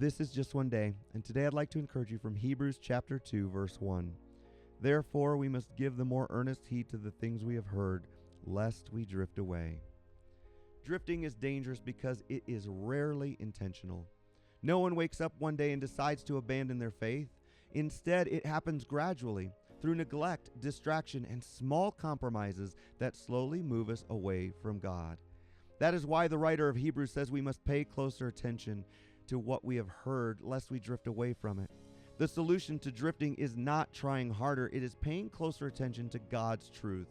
This is Just One Day, and today I'd like to encourage you from Hebrews chapter 2, verse 1. Therefore we must give the more earnest heed to the things we have heard, lest we drift away. Drifting is dangerous because it is rarely intentional. No one wakes up one day and decides to abandon their faith. Instead, it happens gradually, through neglect, distraction, and small compromises that slowly move us away from God. That is why the writer of Hebrews says we must pay closer attention to what we have heard, lest we drift away from it. The solution to drifting is not trying harder, it is paying closer attention to God's truth.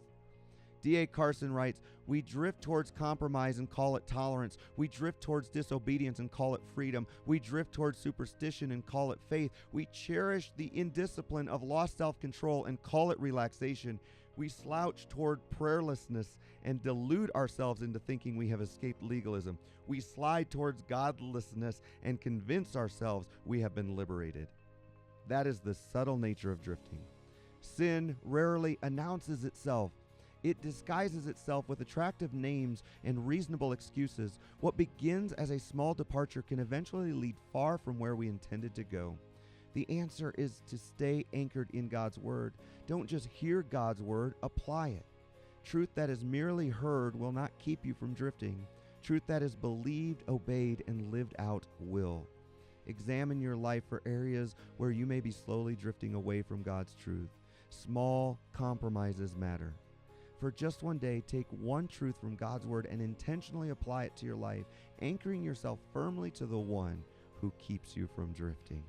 D.A. Carson writes, "We drift towards compromise and call it tolerance. We drift towards disobedience and call it freedom. We drift towards superstition and call it faith. We cherish the indiscipline of lost self-control and call it relaxation. We slouch toward prayerlessness and delude ourselves into thinking we have escaped legalism. We slide towards godlessness and convince ourselves we have been liberated." That is the subtle nature of drifting. Sin rarely announces itself. It disguises itself with attractive names and reasonable excuses. What begins as a small departure can eventually lead far from where we intended to go. The answer is to stay anchored in God's Word. Don't just hear God's Word, apply it. Truth that is merely heard will not keep you from drifting. Truth that is believed, obeyed, and lived out will. Examine your life for areas where you may be slowly drifting away from God's truth. Small compromises matter. For just one day, take one truth from God's Word and intentionally apply it to your life, anchoring yourself firmly to the one who keeps you from drifting.